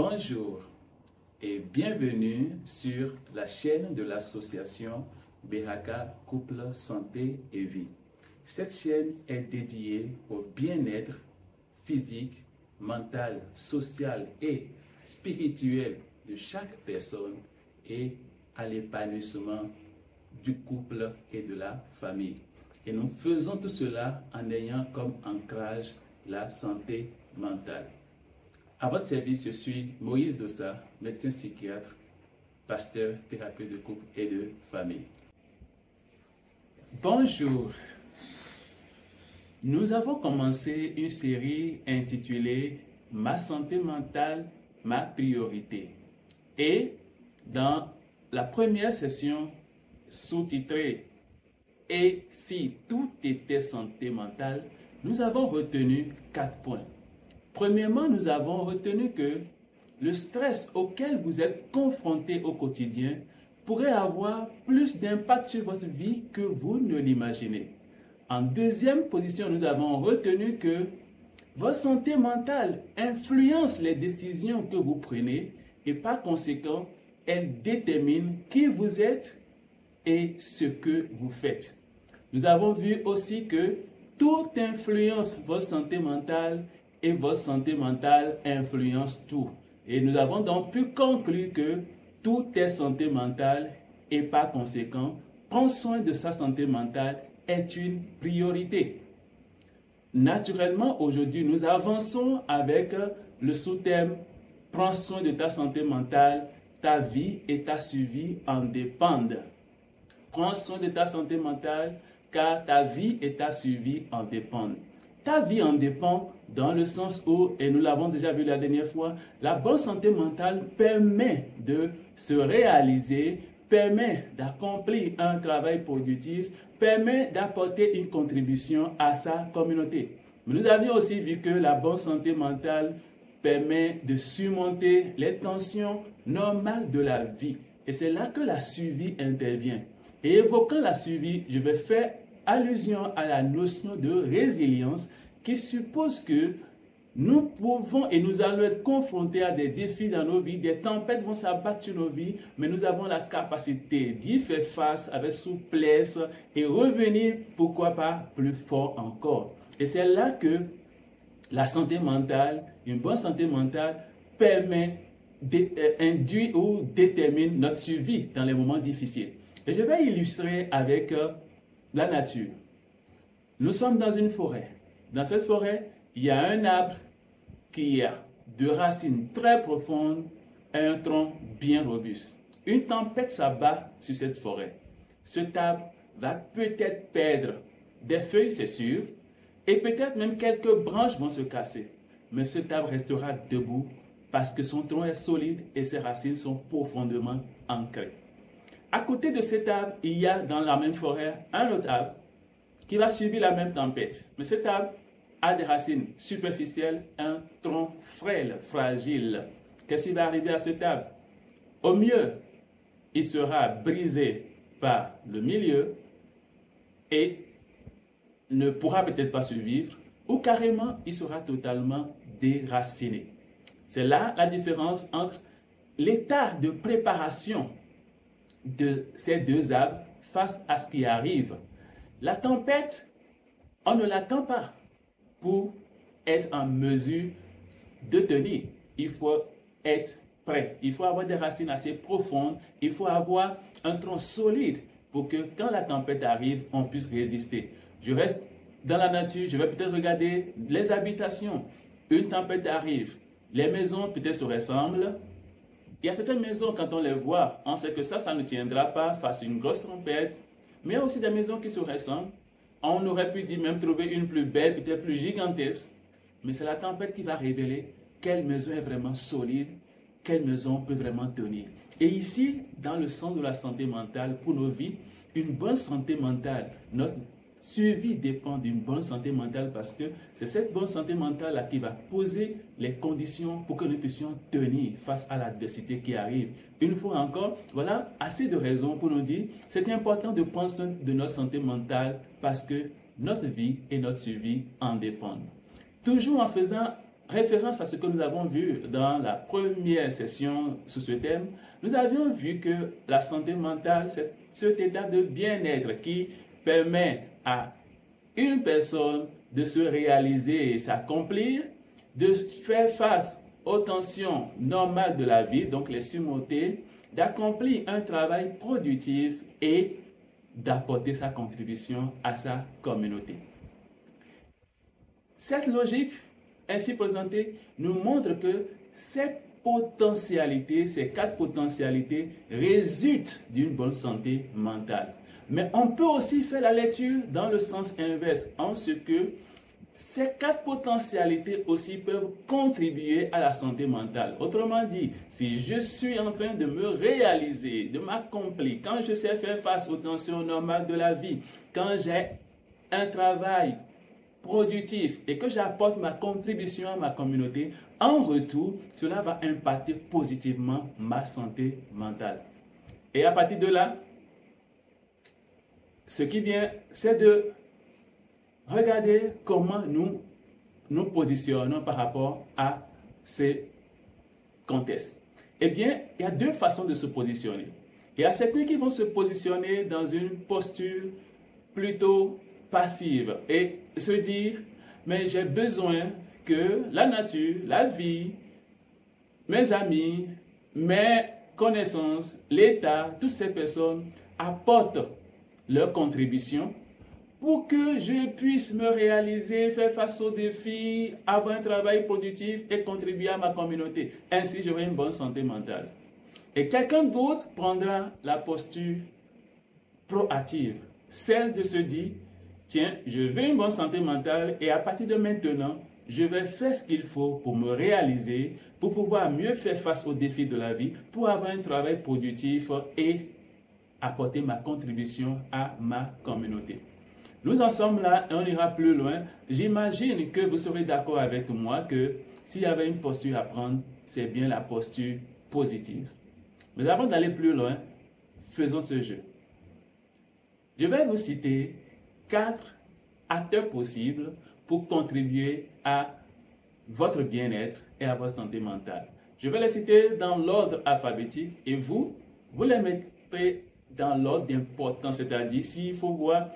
Bonjour et bienvenue sur la chaîne de l'association Beraka Couple Santé et Vie. Cette chaîne est dédiée au bien-être physique, mental, social et spirituel de chaque personne et à l'épanouissement du couple et de la famille. Et nous faisons tout cela en ayant comme ancrage la santé mentale. À votre service, je suis Moïse Dossa, médecin psychiatre, pasteur, thérapeute de couple et de famille. Bonjour. Nous avons commencé une série intitulée « Ma santé mentale, ma priorité ». Et dans la première session sous-titrée « Et si tout était santé mentale », nous avons retenu 4 points. Premièrement, nous avons retenu que le stress auquel vous êtes confronté au quotidien pourrait avoir plus d'impact sur votre vie que vous ne l'imaginez. En deuxième position, nous avons retenu que votre santé mentale influence les décisions que vous prenez et par conséquent, elle détermine qui vous êtes et ce que vous faites. Nous avons vu aussi que tout influence votre santé mentale et votre santé mentale influence tout. Et nous avons donc pu conclure que tout est santé mentale et par conséquent, prendre soin de sa santé mentale est une priorité. Naturellement, aujourd'hui, nous avançons avec le sous-thème « Prends soin de ta santé mentale, ta vie et ta survie en dépendent ». Prends soin de ta santé mentale, car ta vie et ta survie en dépendent. Ta vie en dépend dans le sens où, et nous l'avons déjà vu la dernière fois, la bonne santé mentale permet de se réaliser, permet d'accomplir un travail productif, permet d'apporter une contribution à sa communauté. Mais nous avions aussi vu que la bonne santé mentale permet de surmonter les tensions normales de la vie. Et c'est là que la survie intervient. Et évoquant la survie, je vais faire allusion à la notion de résilience qui suppose que nous pouvons et nous allons être confrontés à des défis dans nos vies, des tempêtes vont s'abattre sur nos vies, mais nous avons la capacité d'y faire face avec souplesse et revenir, pourquoi pas, plus fort encore. Et c'est là que la santé mentale, une bonne santé mentale, induit ou détermine notre survie dans les moments difficiles. Et je vais illustrer avec la nature. Nous sommes dans une forêt. Dans cette forêt, il y a un arbre qui a deux racines très profondes et un tronc bien robuste. Une tempête s'abat sur cette forêt. Cet arbre va peut-être perdre des feuilles, c'est sûr, et peut-être même quelques branches vont se casser. Mais cet arbre restera debout parce que son tronc est solide et ses racines sont profondément ancrées. À côté de cet arbre, il y a dans la même forêt un autre arbre qui va subir la même tempête. Mais cet arbre a des racines superficielles, un tronc frêle, fragile. Qu'est-ce qui va arriver à cet arbre? Au mieux, il sera brisé par le milieu et ne pourra peut-être pas survivre, ou carrément, il sera totalement déraciné. C'est là la différence entre l'état de préparation de ces deux arbres face à ce qui arrive. La tempête, on ne l'attend pas pour être en mesure de tenir. Il faut être prêt. Il faut avoir des racines assez profondes. Il faut avoir un tronc solide pour que quand la tempête arrive, on puisse résister. Je reste dans la nature, je vais peut-être regarder les habitations. Une tempête arrive. Les maisons peut-être se ressemblent. Il y a certaines maisons, quand on les voit, on sait que ça ne tiendra pas face à une grosse tempête. Mais il y a aussi des maisons qui se ressemblent. On aurait pu dire même trouver une plus belle, peut-être plus gigantesque. Mais c'est la tempête qui va révéler quelle maison est vraiment solide, quelle maison peut vraiment tenir. Et ici, dans le sens de la santé mentale, pour nos vies, une bonne santé mentale, notre survie dépend d'une bonne santé mentale parce que c'est cette bonne santé mentale-là qui va poser les conditions pour que nous puissions tenir face à l'adversité qui arrive. Une fois encore, voilà assez de raisons pour nous dire c'est important de prendre soin de notre santé mentale parce que notre vie et notre survie en dépendent. Toujours en faisant référence à ce que nous avons vu dans la première session sous ce thème, nous avions vu que la santé mentale, c'est cet état de bien-être qui permet à une personne de se réaliser et s'accomplir, de faire face aux tensions normales de la vie, donc les surmonter, d'accomplir un travail productif et d'apporter sa contribution à sa communauté. Cette logique ainsi présentée nous montre que ces potentialités, ces 4 potentialités résultent d'une bonne santé mentale. Mais on peut aussi faire la lecture dans le sens inverse, en ce que ces 4 potentialités aussi peuvent contribuer à la santé mentale. Autrement dit, si je suis en train de me réaliser, de m'accomplir, quand je sais faire face aux tensions normales de la vie, quand j'ai un travail productif et que j'apporte ma contribution à ma communauté, en retour, cela va impacter positivement ma santé mentale. Et à partir de là, ce qui vient, c'est de regarder comment nous nous positionnons par rapport à ces contextes. Eh bien, il y a 2 façons de se positionner. Il y a certains qui vont se positionner dans une posture plutôt passive et se dire, mais j'ai besoin que la nature, la vie, mes amis, mes connaissances, l'État, toutes ces personnes apportent leur contribution pour que je puisse me réaliser, faire face aux défis, avoir un travail productif et contribuer à ma communauté. Ainsi, j'aurai une bonne santé mentale. Et quelqu'un d'autre prendra la posture proactive, celle de se dire, tiens, je veux une bonne santé mentale et à partir de maintenant, je vais faire ce qu'il faut pour me réaliser, pour pouvoir mieux faire face aux défis de la vie, pour avoir un travail productif et apporter ma contribution à ma communauté. Nous en sommes là et on ira plus loin. J'imagine que vous serez d'accord avec moi que s'il y avait une posture à prendre, c'est bien la posture positive. Mais avant d'aller plus loin, faisons ce jeu. Je vais vous citer 4 acteurs possibles pour contribuer à votre bien-être et à votre santé mentale. Je vais les citer dans l'ordre alphabétique et vous les mettrez dans l'ordre d'importance, c'est-à-dire s'il faut voir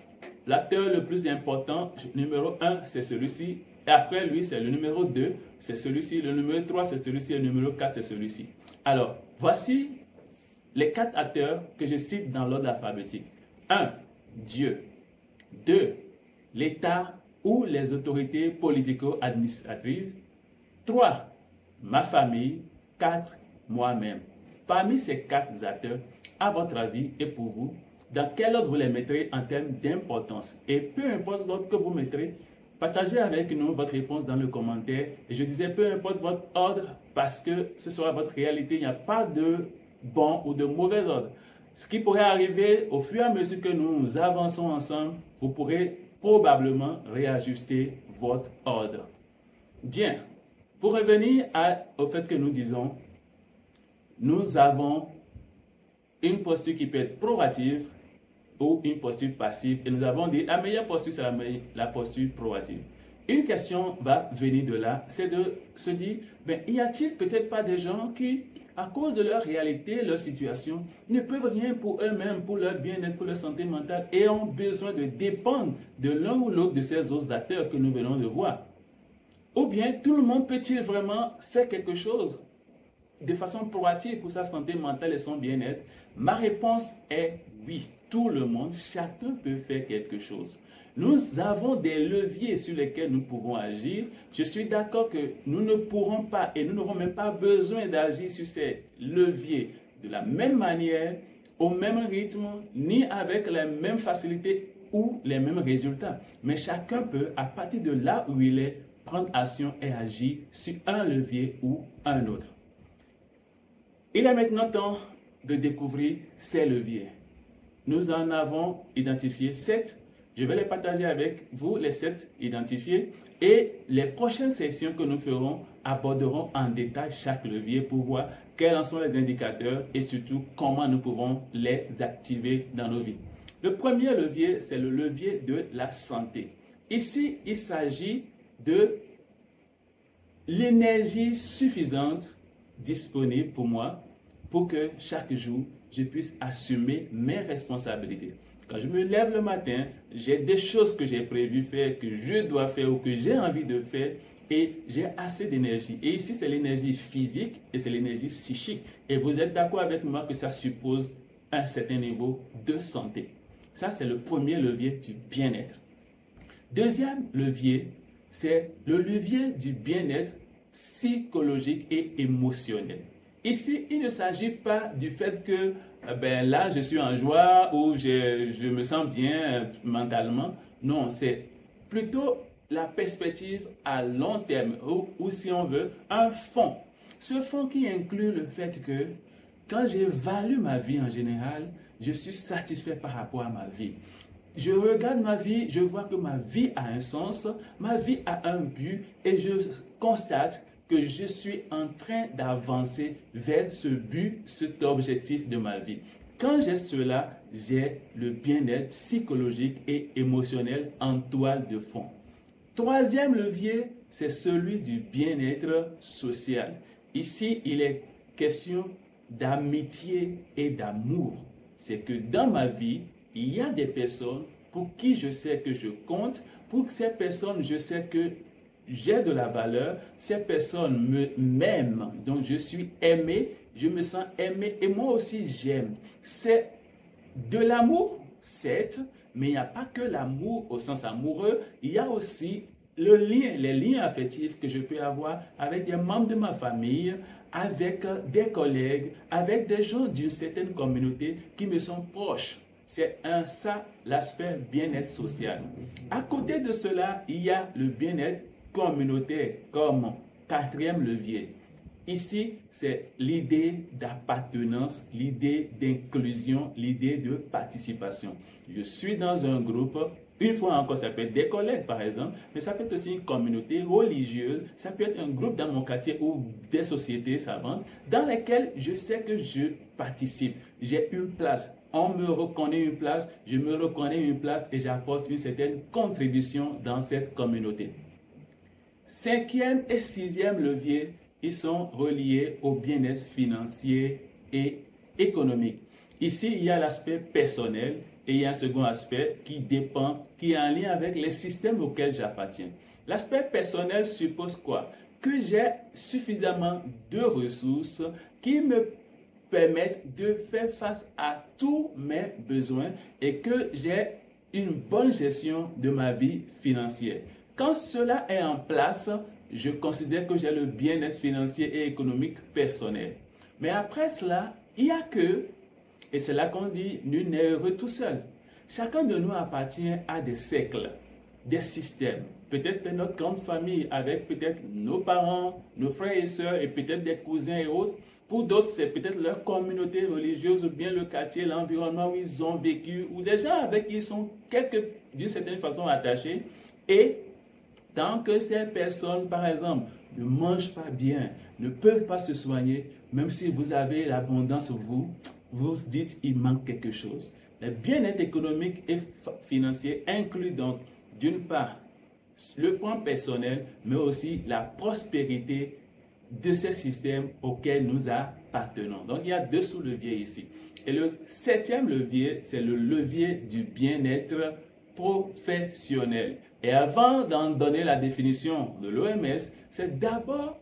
l'acteur le plus important, numéro 1, c'est celui-ci, et après lui, c'est le numéro 2, c'est celui-ci, le numéro 3, c'est celui-ci, et le numéro 4, c'est celui-ci. Alors, voici les 4 acteurs que je cite dans l'ordre alphabétique. 1. Dieu. 2. L'État ou les autorités politico-administratives. 3. Ma famille. 4. Moi-même. Parmi ces 4 acteurs, à votre avis et pour vous, dans quel ordre vous les mettrez en termes d'importance? Et peu importe l'ordre que vous mettrez, partagez avec nous votre réponse dans le commentaire. Et je disais peu importe votre ordre parce que ce sera votre réalité. Il n'y a pas de bon ou de mauvais ordre. Ce qui pourrait arriver au fur et à mesure que nous avançons ensemble, vous pourrez probablement réajuster votre ordre. Bien, pour revenir au fait que nous disons, nous avons une posture qui peut être proactive ou une posture passive. Et nous avons dit la meilleure posture, c'est la posture proactive. Une question va venir de là, c'est de se dire, ben, y a-t-il peut-être pas des gens qui, à cause de leur réalité, leur situation, ne peuvent rien pour eux-mêmes, pour leur bien-être, pour leur santé mentale, et ont besoin de dépendre de l'un ou l'autre de ces autres acteurs que nous venons de voir? Ou bien, tout le monde peut-il vraiment faire quelque chose de façon proactive pour sa santé mentale et son bien-être? Ma réponse est oui. Tout le monde, chacun peut faire quelque chose. Nous avons des leviers sur lesquels nous pouvons agir. Je suis d'accord que nous ne pourrons pas et nous n'aurons même pas besoin d'agir sur ces leviers de la même manière, au même rythme, ni avec la même facilité ou les mêmes résultats. Mais chacun peut, à partir de là où il est, prendre action et agir sur un levier ou un autre. Il est maintenant temps de découvrir ces leviers. Nous en avons identifié 7. Je vais les partager avec vous, les 7 identifiés. Et les prochaines sessions que nous ferons aborderont en détail chaque levier pour voir quels en sont les indicateurs et surtout comment nous pouvons les activer dans nos vies. Le premier levier, c'est le levier de la santé. Ici, il s'agit de l'énergie suffisante disponible pour moi pour que chaque jour, je puisse assumer mes responsabilités. Quand je me lève le matin, j'ai des choses que j'ai prévu faire, que je dois faire ou que j'ai envie de faire et j'ai assez d'énergie. Et ici, c'est l'énergie physique et c'est l'énergie psychique. Et vous êtes d'accord avec moi que ça suppose un certain niveau de santé. Ça, c'est le premier levier du bien-être. Deuxième levier, c'est le levier du bien-être psychologique et émotionnel. Ici, il ne s'agit pas du fait que là, je suis en joie ou je me sens bien mentalement. Non, c'est plutôt la perspective à long terme ou si on veut, un fond. Ce fond qui inclut le fait que quand j'évalue ma vie en général, je suis satisfait par rapport à ma vie. Je regarde ma vie, je vois que ma vie a un sens, ma vie a un but et je constate que je suis en train d'avancer vers ce but, cet objectif de ma vie. Quand j'ai cela, j'ai le bien-être psychologique et émotionnel en toile de fond. Troisième levier, c'est celui du bien-être social. Ici, il est question d'amitié et d'amour. C'est que dans ma vie, il y a des personnes pour qui je sais que je compte, pour ces personnes, je sais que j'ai de la valeur, ces personnes m'aiment, donc je suis aimé, je me sens aimé et moi aussi j'aime. C'est de l'amour, certes, mais il n'y a pas que l'amour au sens amoureux, il y a aussi les liens affectifs que je peux avoir avec des membres de ma famille, avec des collègues, avec des gens d'une certaine communauté qui me sont proches. C'est ça l'aspect bien-être social. À côté de cela, il y a le bien-être communautaire comme quatrième levier. Ici, c'est l'idée d'appartenance, l'idée d'inclusion, l'idée de participation. Je suis dans un groupe, une fois encore, ça peut être des collègues par exemple, mais ça peut être aussi une communauté religieuse, ça peut être un groupe dans mon quartier ou des sociétés savantes dans lesquelles je sais que je participe. J'ai une place. On me reconnaît une place, je me reconnais une place et j'apporte une certaine contribution dans cette communauté. Cinquième et sixième levier, ils sont reliés au bien-être financier et économique. Ici, il y a l'aspect personnel et il y a un second aspect qui est en lien avec les systèmes auxquels j'appartiens. L'aspect personnel suppose quoi? Que j'ai suffisamment de ressources qui me permettent de faire face à tous mes besoins et que j'ai une bonne gestion de ma vie financière. Quand cela est en place, je considère que j'ai le bien-être financier et économique personnel. Mais après cela, il y a que, et c'est là qu'on dit, nul n'est heureux tout seul. Chacun de nous appartient à des cercles, des systèmes. Peut-être notre grande famille avec peut-être nos parents, nos frères et sœurs et peut-être des cousins et autres. Pour d'autres, c'est peut-être leur communauté religieuse ou bien le quartier, l'environnement où ils ont vécu ou des gens avec qui ils sont d'une certaine façon attachés. Et tant que ces personnes, par exemple, ne mangent pas bien, ne peuvent pas se soigner, même si vous avez l'abondance, vous vous dites il manque quelque chose. Le bien-être économique et financier inclut donc d'une part le point personnel, mais aussi la prospérité de ces systèmes auxquels nous appartenons. Donc il y a deux sous-leviers ici. Et le septième levier, c'est le levier du bien-être professionnel. Et avant d'en donner la définition de l'OMS, c'est d'abord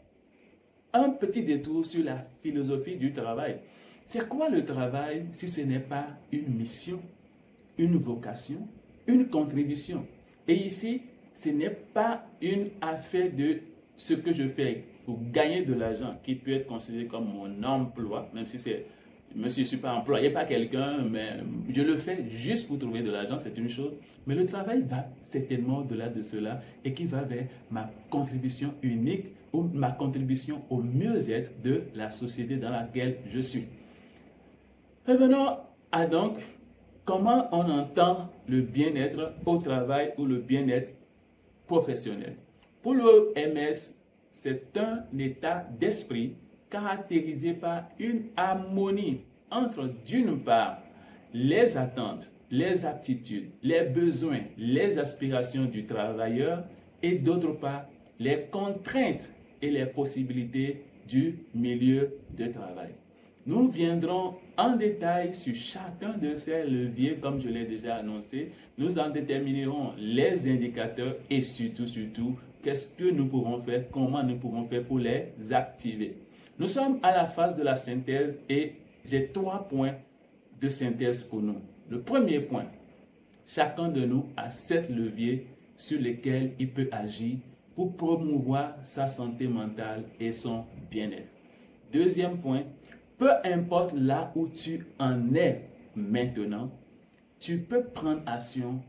un petit détour sur la philosophie du travail. C'est quoi le travail si ce n'est pas une mission, une vocation, une contribution? Et ici, ce n'est pas une affaire de ce que je fais pour gagner de l'argent, qui peut être considéré comme mon emploi, même si je ne suis pas employé par quelqu'un, mais je le fais juste pour trouver de l'argent, c'est une chose. Mais le travail va certainement au-delà de cela et qui va vers ma contribution unique ou ma contribution au mieux-être de la société dans laquelle je suis. Revenons à donc comment on entend le bien-être au travail ou le bien-être professionnel. Pour l'OMS, c'est un état d'esprit caractérisé par une harmonie entre, d'une part, les attentes, les aptitudes, les besoins, les aspirations du travailleur et d'autre part, les contraintes et les possibilités du milieu de travail. Nous viendrons en détail sur chacun de ces leviers, comme je l'ai déjà annoncé. Nous en déterminerons les indicateurs et surtout, qu'est-ce que nous pouvons faire, comment nous pouvons faire pour les activer. Nous sommes à la phase de la synthèse et j'ai 3 points de synthèse pour nous. Le premier point, chacun de nous a 7 leviers sur lesquels il peut agir pour promouvoir sa santé mentale et son bien-être. Deuxième point, peu importe là où tu en es maintenant, tu peux prendre action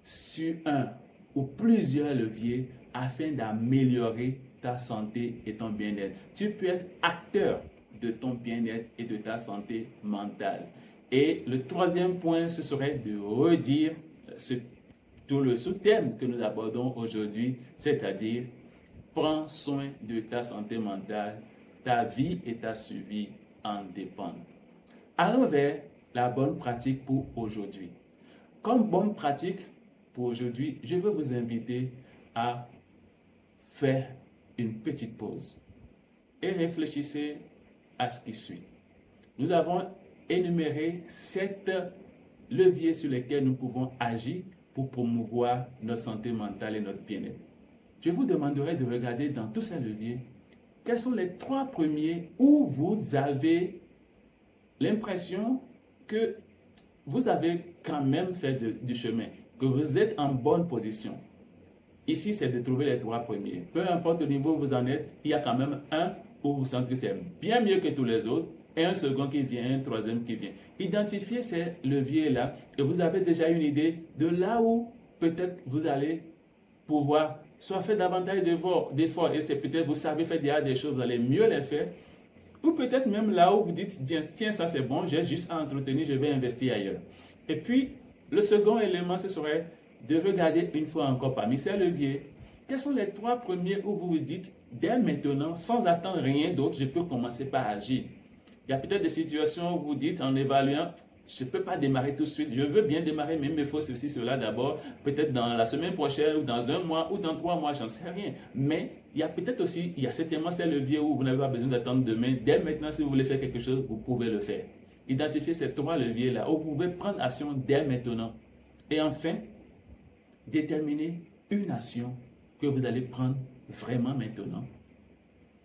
sur un ou plusieurs leviers afin d'améliorer ta santé et ton bien-être. Tu peux être acteur de ton bien-être et de ta santé mentale. Et le troisième point, ce serait de redire tout le sous-thème que nous abordons aujourd'hui, c'est-à-dire prends soin de ta santé mentale, ta vie et ta survie en dépendent. Allons vers la bonne pratique pour aujourd'hui. Comme bonne pratique pour aujourd'hui, je veux vous inviter à faire une petite pause et réfléchissez à ce qui suit. Nous avons énuméré 7 leviers sur lesquels nous pouvons agir pour promouvoir notre santé mentale et notre bien-être. Je vous demanderai de regarder dans tous ces leviers quels sont les 3 premiers où vous avez l'impression que vous avez quand même fait du chemin, que vous êtes en bonne position. Ici, c'est de trouver les 3 premiers. Peu importe le niveau où vous en êtes, il y a quand même un où vous sentez que c'est bien mieux que tous les autres, et un second qui vient, un troisième qui vient. Identifiez ces leviers-là et vous avez déjà une idée de là où peut-être vous allez pouvoir soit faire davantage d'efforts et c'est peut-être vous savez faire déjà des choses, vous allez mieux les faire, ou peut-être même là où vous dites tiens ça c'est bon, j'ai juste à entretenir, je vais investir ailleurs. Et puis le second élément ce serait de regarder une fois encore parmi ces leviers, quels sont les 3 premiers où vous vous dites dès maintenant, sans attendre rien d'autre, je peux commencer par agir. Il y a peut-être des situations où vous dites en évaluant, je ne peux pas démarrer tout de suite, je veux bien démarrer, mais il me faut ceci, cela d'abord, peut-être dans la semaine prochaine, ou dans 1 mois, ou dans 3 mois, j'en sais rien. Mais il y a peut-être aussi, il y a certainement ces leviers où vous n'avez pas besoin d'attendre demain. Dès maintenant, si vous voulez faire quelque chose, vous pouvez le faire. Identifiez ces 3 leviers-là, où vous pouvez prendre action dès maintenant. Et enfin, déterminez une action que vous allez prendre vraiment maintenant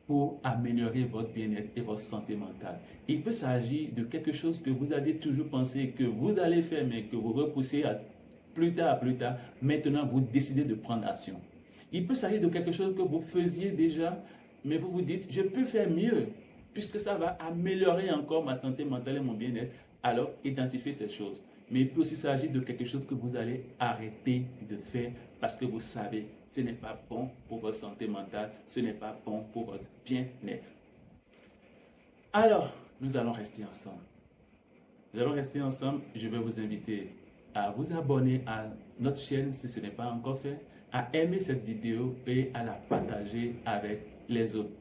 pour améliorer votre bien-être et votre santé mentale. Il peut s'agir de quelque chose que vous avez toujours pensé que vous allez faire, mais que vous repoussez à plus tard. Maintenant, vous décidez de prendre action. Il peut s'agir de quelque chose que vous faisiez déjà, mais vous vous dites, je peux faire mieux, puisque ça va améliorer encore ma santé mentale et mon bien-être. Alors, identifiez cette chose. Mais il peut aussi s'agir de quelque chose que vous allez arrêter de faire parce que vous savez ce n'est pas bon pour votre santé mentale, ce n'est pas bon pour votre bien-être. Alors, nous allons rester ensemble. Nous allons rester ensemble. Je vais vous inviter à vous abonner à notre chaîne si ce n'est pas encore fait, à aimer cette vidéo et à la partager avec les autres.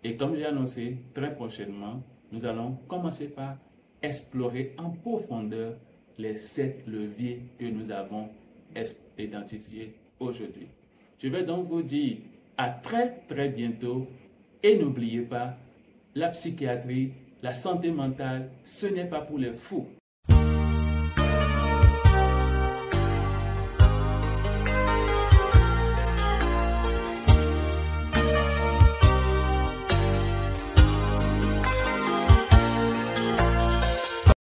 Et comme j'ai annoncé, très prochainement, nous allons commencer par explorer en profondeur les 7 leviers que nous avons identifiés aujourd'hui. Je vais donc vous dire à très bientôt et n'oubliez pas, la psychiatrie, la santé mentale, ce n'est pas pour les fous.